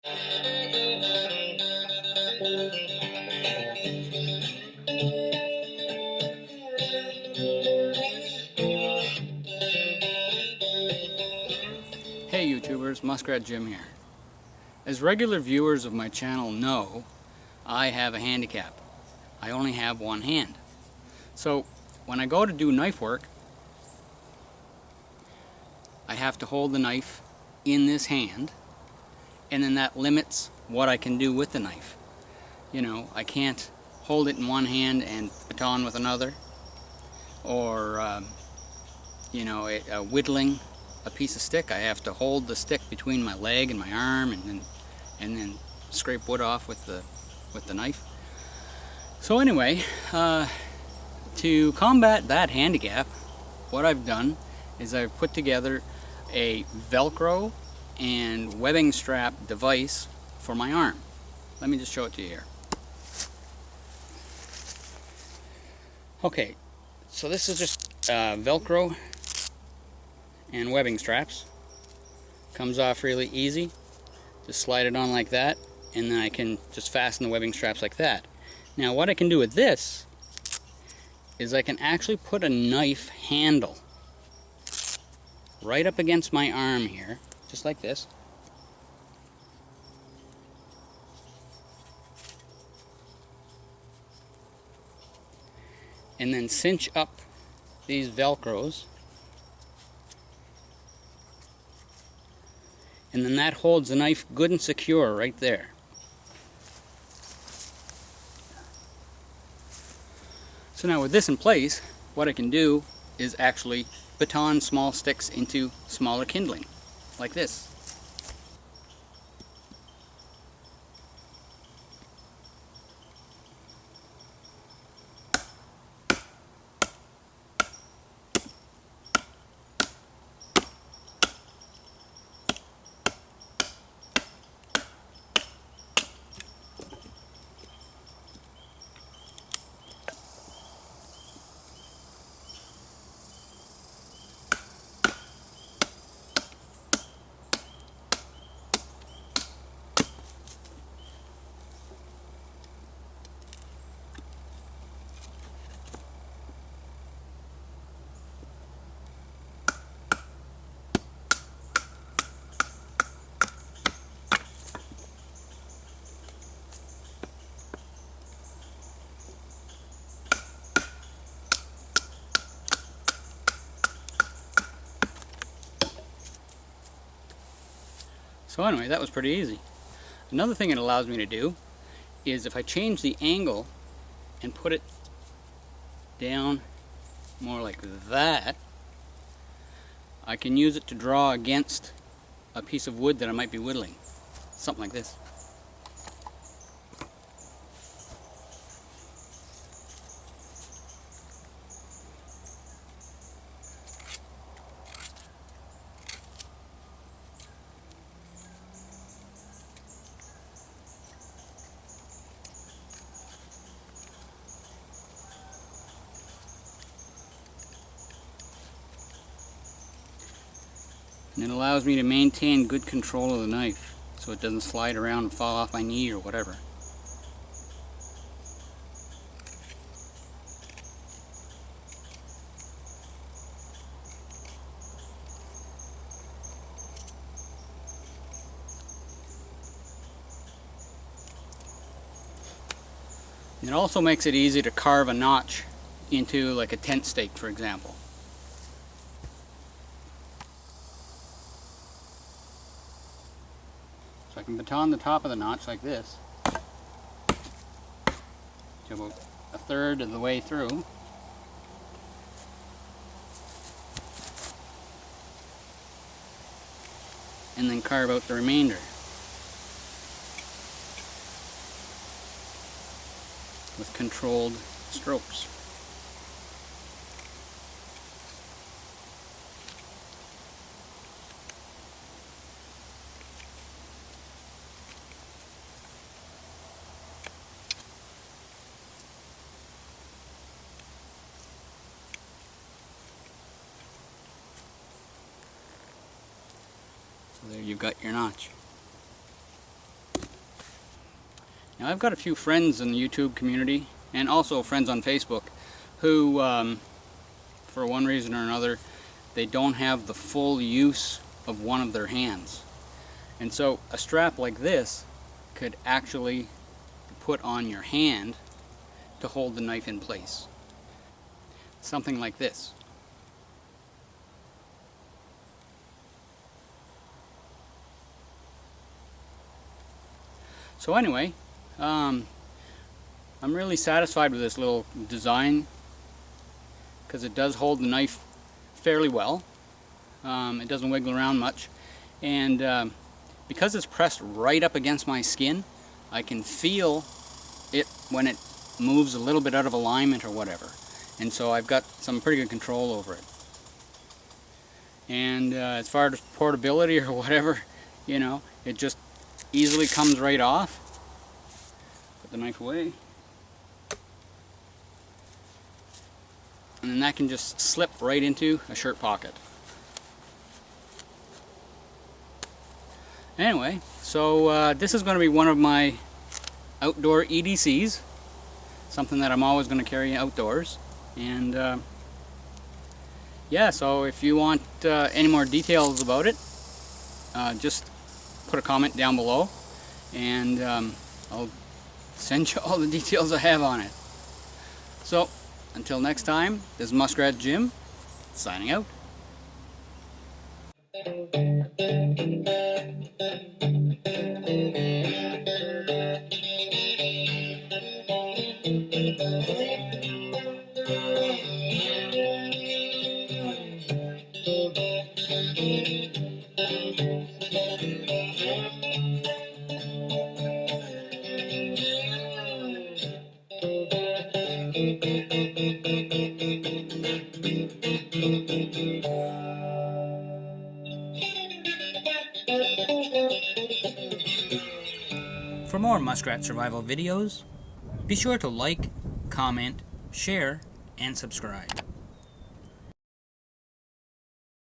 Hey YouTubers, Muskrat Jim here. As regular viewers of my channel know, I have a handicap. I only have one hand. So when I go to do knife work, I have to hold the knife in this hand, and then that limits what I can do with the knife. You know, I can't hold it in one hand and baton with another, or whittling a piece of stick. I have to hold the stick between my leg and my arm, and then scrape wood off with the knife. So anyway, to combat that handicap, what I've done is I've put together a Velcro and webbing strap device for my arm. Let me just show it to you here. Okay, so this is just Velcro and webbing straps. Comes off really easy. Just slide it on like that, and then I can just fasten the webbing straps like that. Now what I can do with this is I can actually put a knife handle right up against my arm here, just like this. And then cinch up these Velcros. And then that holds the knife good and secure right there. So now with this in place, what I can do is actually baton small sticks into smaller kindling, like this. So anyway, that was pretty easy. Another thing it allows me to do is if I change the angle and put it down more like that, I can use it to draw against a piece of wood that I might be whittling. Something like this. And it allows me to maintain good control of the knife so it doesn't slide around and fall off my knee or whatever. It also makes it easy to carve a notch into like a tent stake, for example. So I can baton the top of the notch like this to about a third of the way through. And then carve out the remainder. With controlled strokes. So there you've got your notch. Now I've got a few friends in the YouTube community and also friends on Facebook who, for one reason or another, they don't have the full use of one of their hands. And so a strap like this could actually put on your hand to hold the knife in place. Something like this. So anyway, I'm really satisfied with this little design because it does hold the knife fairly well. It doesn't wiggle around much, and because it's pressed right up against my skin, I can feel it when it moves a little bit out of alignment or whatever, and so I've got some pretty good control over it. And as far as portability or whatever, you know, it just easily comes right off. Put the knife away. And then that can just slip right into a shirt pocket. Anyway, so this is going to be one of my outdoor EDCs. Something that I'm always going to carry outdoors. And yeah, so if you want any more details about it, just put a comment down below, and I'll send you all the details I have on it. So, until next time, this is Muskrat Jim, signing out. For more muskrat survival videos, be sure to like, comment, share, and subscribe.